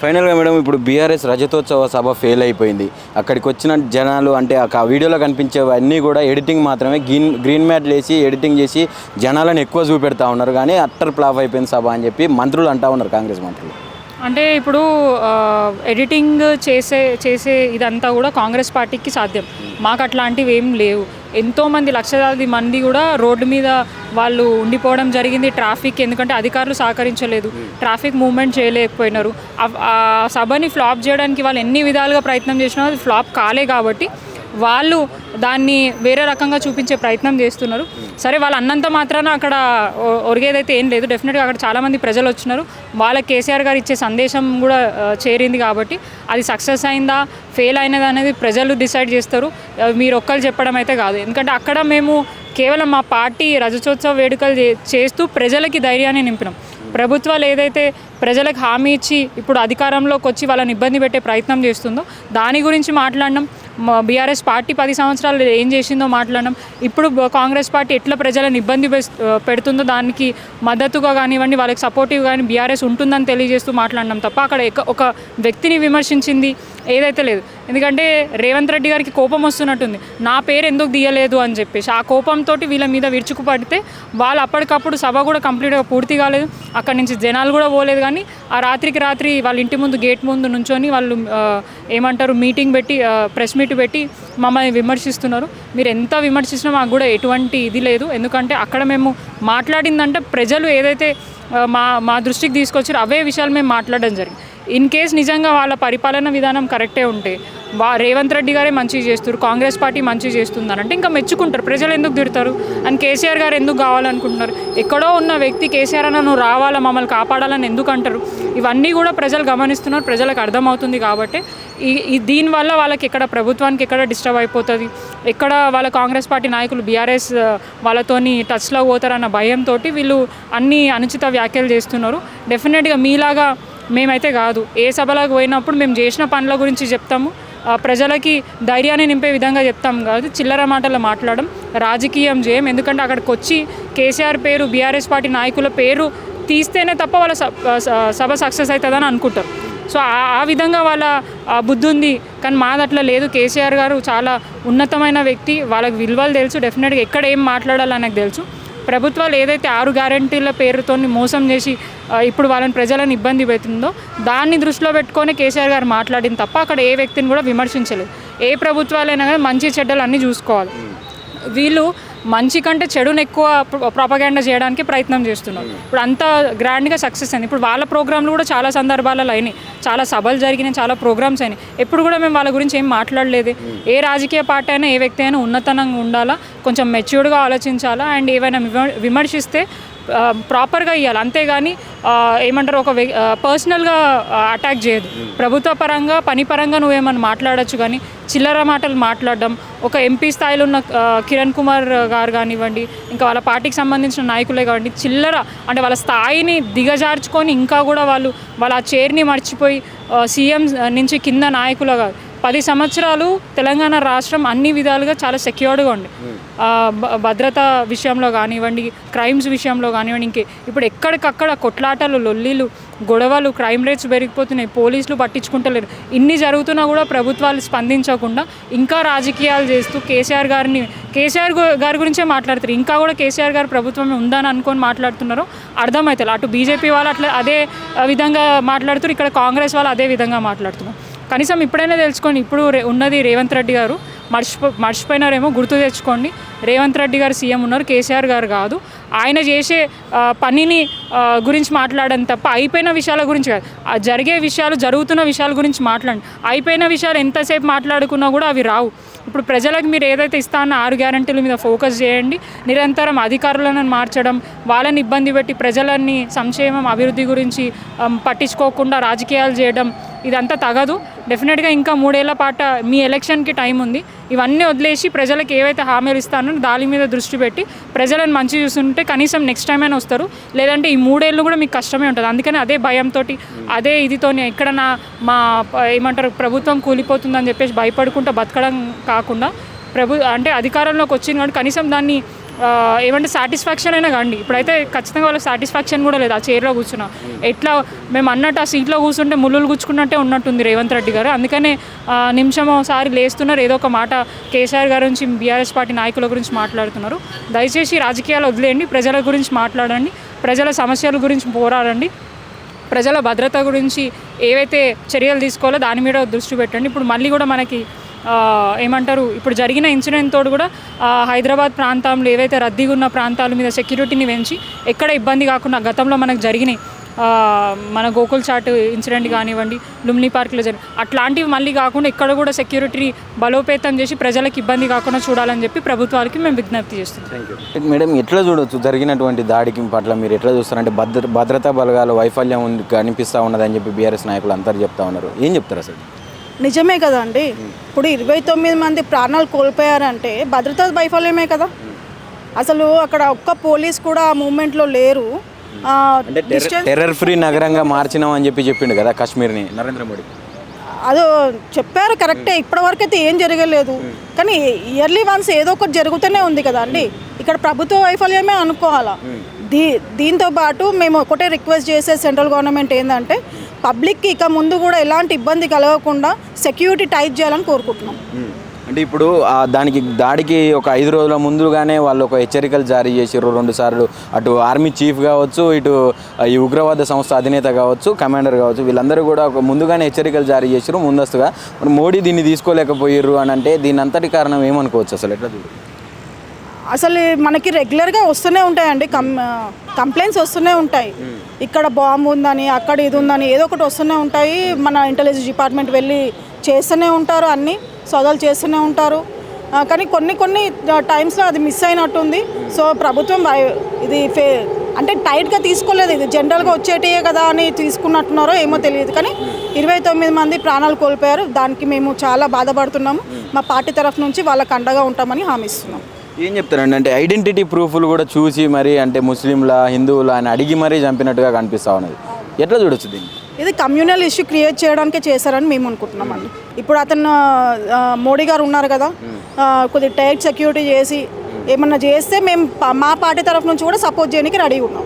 ఫైనల్గా మేడం ఇప్పుడు బీఆర్ఎస్ రజతోత్సవ సభ ఫెయిల్ అయిపోయింది. అక్కడికి వచ్చిన జనాలు అంటే ఆ వీడియోలో కనిపించేవన్నీ కూడా ఎడిటింగ్ మాత్రమే, గ్రీన్ మ్యాట్లు వేసి ఎడిటింగ్ చేసి జనాలను ఎక్కువ చూపెడతా ఉన్నారు. కానీ అట్టర్ ఫ్లాప్ అయిపోయింది సభ అని చెప్పి మంత్రులు అంటూ ఉన్నారు, కాంగ్రెస్ మంత్రులు. అంటే ఇప్పుడు ఎడిటింగ్ చేసే ఇదంతా కూడా కాంగ్రెస్ పార్టీకి సాధ్యం. మాకు అట్లాంటివి ఏం లేవు. ఎంతోమంది లక్షలాది మంది కూడా రోడ్డు మీద వాళ్ళు ఉండిపోవడం జరిగింది. ట్రాఫిక్ ఎందుకంటే అధికారులు సహకరించలేదు, ట్రాఫిక్ మూవ్మెంట్ చేయలేకపోయినారు. ఆ సభని ఫ్లాప్ చేయడానికి వాళ్ళు ఎన్ని విధాలుగా ప్రయత్నం చేసినా అది ఫ్లాప్ కాలే కాబట్టి వాళ్ళు దాన్ని వేరే రకంగా చూపించే ప్రయత్నం చేస్తున్నారు. సరే, వాళ్ళు అన్నంత మాత్రాన అక్కడ ఒరిగేదైతే ఏం లేదు. డెఫినెట్గా అక్కడ చాలామంది ప్రజలు వచ్చినారు, వాళ్ళ కేసీఆర్ గారు ఇచ్చే సందేశం కూడా చేరింది కాబట్టి అది సక్సెస్ అయిందా ఫెయిల్ అయినదా అనేది ప్రజలు డిసైడ్ చేస్తారు. మీరు ఒక్కరు చెప్పడం అయితే కాదు. ఎందుకంటే అక్కడ మేము కేవలం మా పార్టీ రజతోత్సవ వేడుకలు చేస్తూ ప్రజలకి ధైర్యాన్ని నింపినాం. ప్రభుత్వాలు ఏదైతే ప్రజలకు హామీ ఇచ్చి ఇప్పుడు అధికారంలోకి వచ్చి వాళ్ళని ఇబ్బంది పెట్టే ప్రయత్నం చేస్తుందో దాని గురించి మాట్లాడినాం. బీఆర్ఎస్ పార్టీ 10 సంవత్సరాలు ఏం చేసిందో మాట్లాడినాం. ఇప్పుడు కాంగ్రెస్ పార్టీ ఎట్లా ప్రజలను ఇబ్బంది పెడుతుందో దానికి మద్దతుగా కానివ్వండి, వాళ్ళకి సపోర్టివ్ కానీ బీఆర్ఎస్ ఉంటుందని తెలియజేస్తూ మాట్లాడినాం తప్ప అక్కడ ఒక వ్యక్తిని విమర్శించింది ఏదైతే లేదు. ఎందుకంటే రేవంత్ రెడ్డి గారికి కోపం వస్తున్నట్టుంది, నా పేరు ఎందుకు తీయలేదు అని చెప్పేసి. ఆ కోపంతో వీళ్ళ మీద విరుచుకుపడితే వాళ్ళు అప్పటికప్పుడు సభ కూడా కంప్లీట్గా పూర్తి కాలేదు, అక్కడి నుంచి జనాలు కూడా పోలేదు. కానీ ఆ రాత్రికి రాత్రి వాళ్ళ ఇంటి ముందు గేట్ ముందు నుంచొని వాళ్ళు ఏమంటారు మీటింగ్ పెట్టి ప్రెస్ మీట్ పెట్టి మమ్మల్ని విమర్శిస్తున్నారు. మీరు ఎంత విమర్శించినా మాకు కూడా ఎటువంటి ఇది లేదు. ఎందుకంటే అక్కడ మేము మాట్లాడిందంటే ప్రజలు ఏదైతే మా దృష్టికి తీసుకొచ్చారో అవే విషయాలు మేము మాట్లాడడం జరిగింది. ఇన్ కేస్ నిజంగా వాళ్ళ పరిపాలన విధానం కరెక్టే ఉంటే రేవంత్ రెడ్డి గారే మంచిగా చేస్తారు, కాంగ్రెస్ పార్టీ మంచిగా చేస్తుందనంటే ఇంకా మెచ్చుకుంటారు. ప్రజలు ఎందుకు తిడతారు? అండ్ కేసీఆర్ గారు ఎందుకు కావాలనుకుంటున్నారు? ఎక్కడో ఉన్న వ్యక్తి కేసీఆర్ అన్న నువ్వు రావాలా మమ్మల్ని కాపాడాలని ఎందుకు అంటారు? ఇవన్నీ కూడా ప్రజలు గమనిస్తున్నారు, ప్రజలకు అర్థమవుతుంది. కాబట్టి దీనివల్ల వాళ్ళకి ఎక్కడ ప్రభుత్వానికి ఎక్కడ డిస్టర్బ్ అయిపోతుంది, ఎక్కడ వాళ్ళ కాంగ్రెస్ పార్టీ నాయకులు బీఆర్ఎస్ వాళ్ళతోని టచ్లో పోతారన్న భయంతో వీళ్ళు అన్ని అనుచిత వ్యాఖ్యలు చేస్తున్నారు. డెఫినెట్గా మీలాగా మేమైతే కాదు, ఏ సభలకు పోయినప్పుడు మేము చేసిన పనుల గురించి చెప్తాము, ప్రజలకి ధైర్యాన్ని నింపే విధంగా చెప్తాం కాదు చిల్లర మాటలు మాట్లాడడం, రాజకీయం చేయం. ఎందుకంటే అక్కడికి వచ్చి కేసీఆర్ పేరు బీఆర్ఎస్ పార్టీ నాయకుల పేరు తీస్తేనే తప్ప వాళ్ళ సభ సక్సెస్ అవుతుందని అనుకుంటారు. సో ఆ విధంగా వాళ్ళ బుద్ధి ఉంది. కానీ మాది అట్లా లేదు. కేసీఆర్ గారు చాలా ఉన్నతమైన వ్యక్తి, వాళ్ళకి విలువలు తెలుసు. డెఫినెట్గా ఎక్కడ ఏం మాట్లాడాలని నాకు తెలుసు. ప్రభుత్వాలు ఏదైతే 6 గ్యారెంటీల పేరుతో మోసం చేసి ఇప్పుడు వాళ్ళని ప్రజలను ఇబ్బంది పెడుతుందో దాన్ని దృష్టిలో పెట్టుకొని కేసీఆర్ గారు మాట్లాడింది తప్ప అక్కడ ఏ వ్యక్తిని కూడా విమర్శించలేదు. ఏ ప్రభుత్వాలైనా కానీ మంచి చెడ్డలు అన్నీ చూసుకోవాలి. వీళ్ళు మంచి కంటే చెడును ఎక్కువ ప్రొపగాండా చేయడానికి ప్రయత్నం చేస్తున్నారు. ఇప్పుడు అంత గ్రాండ్గా సక్సెస్ అయింది. ఇప్పుడు వాళ్ళ ప్రోగ్రాంలు కూడా చాలా సందర్భాలలో అయినాయి, చాలా సభలు జరిగినాయి, చాలా ప్రోగ్రామ్స్ అయినాయి. ఎప్పుడు కూడా మేము వాళ్ళ గురించి ఏం మాట్లాడలేదు. ఏ రాజకీయ పార్టీ అయినా ఏ వ్యక్తి అయినా ఉన్నతంగా ఉండాలా, కొంచెం మెచ్యూర్డ్గా ఆలోచించాలా, అండ్ ఏవైనా విమర్శిస్తే ప్రాపర్గా ఇవ్వాలి. అంతేగాని ఏమంటారు ఒక పర్సనల్గా అటాక్ చేయదు. ప్రభుత్వ పరంగా పని పరంగా నువ్వేమన్నా మాట్లాడచ్చు, కానీ చిల్లర మాటలు మాట్లాడడం, ఒక ఎంపీ స్థాయిలో ఉన్న కిరణ్ కుమార్ గారు కానివ్వండి, ఇంకా వాళ్ళ పార్టీకి సంబంధించిన నాయకులే కానివ్వండి, చిల్లర అంటే వాళ్ళ స్థాయిని దిగజార్చుకొని ఇంకా కూడా వాళ్ళ ఆ చైర్ని మర్చిపోయి సీఎం నుంచి కింద నాయకులుగా 10 సంవత్సరాలు తెలంగాణ రాష్ట్రం అన్ని విధాలుగా చాలా సెక్యూర్డ్గా ఉంది. భద్రత విషయంలో కానివ్వండి, క్రైమ్స్ విషయంలో కానివ్వండి, ఇప్పుడు ఎక్కడికక్కడ కొట్లాటలు, లొల్లీలు, గొడవలు, క్రైమ్ రేట్స్ పెరిగిపోతున్నాయి, పోలీసులు పట్టించుకుంటలేరు. ఇన్ని జరుగుతున్నా కూడా ప్రభుత్వాలు స్పందించకుండా ఇంకా రాజకీయాలు చేస్తూ కేసీఆర్ గారి గురించే మాట్లాడుతారు. ఇంకా కూడా కేసీఆర్ గారు ప్రభుత్వం ఉందని అనుకొని మాట్లాడుతున్నారో అర్థమవుతుంది. అటు బీజేపీ వాళ్ళు అట్లా అదే విధంగా మాట్లాడుతారు, ఇక్కడ కాంగ్రెస్ వాళ్ళు అదే విధంగా మాట్లాడుతున్నారు. కనీసం ఇప్పుడైనా తెలుసుకోండి, ఇప్పుడు ఉన్నది రేవంత్ రెడ్డి గారు, మర్చిపోయినారేమో గుర్తు తెచ్చుకోండి. రేవంత్ రెడ్డి గారు సీఎం ఉన్నారు, కేసీఆర్ గారు కాదు. ఆయన చేసే పనిని గురించి మాట్లాడని తప్ప అయిపోయిన విషయాల గురించి కాదు. జరిగే విషయాలు, జరుగుతున్న విషయాల గురించి మాట్లాడండి. అయిపోయిన విషయాలు ఎంతసేపు మాట్లాడుకున్నా కూడా అవి రావు. ఇప్పుడు ప్రజలకు మీరు ఏదైతే ఇస్తానో 6 గ్యారెంటీల మీద ఫోకస్ చేయండి. నిరంతరం అధికారులను మార్చడం, వాళ్ళని ఇబ్బంది పెట్టి ప్రజలని సంక్షేమం, అభివృద్ధి గురించి పట్టించుకోకుండా రాజకీయాలు చేయడం ఇదంతా తగదు. డెఫినెట్గా ఇంకా 3 ఏళ్ల పాటు మీ ఎలక్షన్కి టైం ఉంది. ఇవన్నీ వదిలేసి ప్రజలకు ఏవైతే హామీలు ఇస్తానో దాని మీద దృష్టి పెట్టి ప్రజలను మంచి చూస్తుంటే కనీసం నెక్స్ట్ టైం అయినా వస్తారు. లేదంటే ఈ 3 ఏళ్ళు కూడా మీకు కష్టమే ఉంటుంది. అందుకని అదే భయంతో, అదే ఇదితోని ఎక్కడ మా ఏమంటారు ప్రభుత్వం కూలిపోతుందని చెప్పేసి భయపడుకుంటూ బతకడం కాకుండా అంటే అధికారంలోకి వచ్చింది కాబట్టి కనీసం దాన్ని ఏమంటే సాటిస్ఫాక్షన్ అయినా కాండి. ఇప్పుడైతే ఖచ్చితంగా వాళ్ళకి సాటిస్ఫాక్షన్ కూడా లేదు ఆ చైర్లో కూర్చున్నా. ఎట్లా మేము అన్నట్టు ఆ సీట్లో కూర్చుంటే ముళ్ళులు గుచ్చుకున్నట్టే ఉన్నట్టుంది రేవంత్ రెడ్డి గారు. అందుకనే నిమిషం ఒకసారి లేస్తున్నారు, ఏదో ఒక మాట కేసీఆర్ గారి గురించి, బీఆర్ఎస్ పార్టీ నాయకుల గురించి మాట్లాడుతున్నారు. దయచేసి రాజకీయాలు వదిలేయండి, ప్రజల గురించి మాట్లాడండి, ప్రజల సమస్యల గురించి పోరాడండి, ప్రజల భద్రత గురించి ఏవైతే చర్యలు తీసుకోవాలో దాని మీద దృష్టి పెట్టండి. ఇప్పుడు మళ్ళీ కూడా మనకి ఏమంటారు, ఇప్పుడు జరిగిన ఇన్సిడెంట్ తోడు కూడా హైదరాబాద్ ప్రాంతంలో ఏవైతే రద్దీగా ఉన్న ప్రాంతాల మీద సెక్యూరిటీని పెంచి ఎక్కడ ఇబ్బంది కాకుండా గతంలో మనకు జరిగినాయి, మన గోకుల్ చాట్ ఇన్సిడెంట్ కానివ్వండి, లుమ్ని పార్క్లో అట్లాంటివి మళ్ళీ కాకుండా ఇక్కడ కూడా సెక్యూరిటీ బలోపేతం చేసి ప్రజలకు ఇబ్బంది కాకుండా చూడాలని చెప్పి ప్రభుత్వాలకి మేము విజ్ఞప్తి చేస్తున్నాం. మేడం, ఎట్లా చూడవచ్చు జరిగినటువంటి దాడికి పట్ల మీరు ఎట్లా చూస్తారంటే భద్రతా బలగాల వైఫల్యం కనిపిస్తూ ఉన్నదని చెప్పి బీఆర్ఎస్ నాయకులు అందరూ చెప్తా ఉన్నారు, ఏం చెప్తారు అసలు? నిజమే కదండి. ఇప్పుడు 29 మంది ప్రాణాలు కోల్పోయారంటే భద్రతా వైఫల్యమే కదా. అసలు అక్కడ ఒక్క పోలీస్ కూడా ఆ మూమెంట్లో లేరు. అంటే టెర్రర్ ఫ్రీ నగరంగా మార్చినాం అని చెప్పిండు కదా కాశ్మీర్ని నరేంద్ర మోడీ. అదో చెప్పారు కరెక్టే, ఇప్పటివరకు అయితే ఏం జరగలేదు. కానీ ఇయర్లీ వన్స్ ఏదో ఒకటి జరుగుతూనే ఉంది కదా అండి. ఇక్కడ ప్రభుత్వ వైఫల్యమే అనుకోవాలా. దీంతో పాటు మేము ఒకటే రిక్వెస్ట్ చేసే సెంట్రల్ గవర్నమెంట్ ఏంటంటే పబ్లిక్కి ఇక ముందు కూడా ఎలాంటి ఇబ్బంది కలగకుండా సెక్యూరిటీ టైట్ చేయాలని కోరుకుంటున్నాం. అంటే ఇప్పుడు దాడికి ఒక 5 రోజుల ముందుగానే వాళ్ళు ఒక హెచ్చరికలు జారీ చేసారు 2 సార్లు. అటు ఆర్మీ చీఫ్ కావచ్చు, ఇటు ఈ ఉగ్రవాద సంస్థ అధినేత కావచ్చు, కమాండర్ కావచ్చు, వీళ్ళందరూ కూడా ఒక ముందుగానే హెచ్చరికలు జారీ చేసారు ముందస్తుగా. మరి మోడీ దీన్ని తీసుకోలేకపోయారు అని అంటే దీని అంతటి కారణం ఏమనుకోవచ్చు అసలు? ఎట్లా చూడు, అసలు మనకి రెగ్యులర్గా వస్తూనే ఉంటాయండి, కంప్లైంట్స్ వస్తూనే ఉంటాయి. ఇక్కడ బాంబు ఉందని, అక్కడ ఇది ఉందని ఏదో ఒకటి వస్తూనే ఉంటాయి. మన ఇంటెలిజెన్స్ డిపార్ట్మెంట్ వెళ్ళి చేస్తూనే ఉంటారు, అన్నీ సోదాలు చేస్తూనే ఉంటారు. కానీ కొన్ని టైమ్స్లో అది మిస్ అయినట్టుంది. సో ప్రభుత్వం ఇది అంటే టైట్గా తీసుకోలేదు, ఇది జనరల్గా వచ్చేటియే కదా అని తీసుకున్నట్టున్నారో ఏమో తెలియదు. కానీ 29 మంది ప్రాణాలు కోల్పోయారు, దానికి మేము చాలా బాధపడుతున్నాము. మా పార్టీ తరఫు నుంచి వాళ్ళకి అండగా ఉంటామని హామీ ఇస్తున్నాం. ఏం చెప్తారండి, అంటే ఐడెంటిటీ ప్రూఫ్లు కూడా చూసి మరి అంటే ముస్లింల హిందువుల అని అడిగి మరీ చంపినట్టుగా కనిపిస్తూ ఉన్నది, ఎట్లా చూడొచ్చు దీన్ని? ఇది కమ్యూనల్ ఇష్యూ క్రియేట్ చేయడానికే చేశారని మేము అనుకుంటున్నామండి. ఇప్పుడు అతను మోడీ గారు ఉన్నారు కదా, కొద్దిగా టైట్ సెక్యూరిటీ చేసి ఏమన్నా చేస్తే మేము మా పార్టీ తరఫు నుంచి కూడా సపోర్ట్ చేయడానికి రెడీ ఉన్నాం.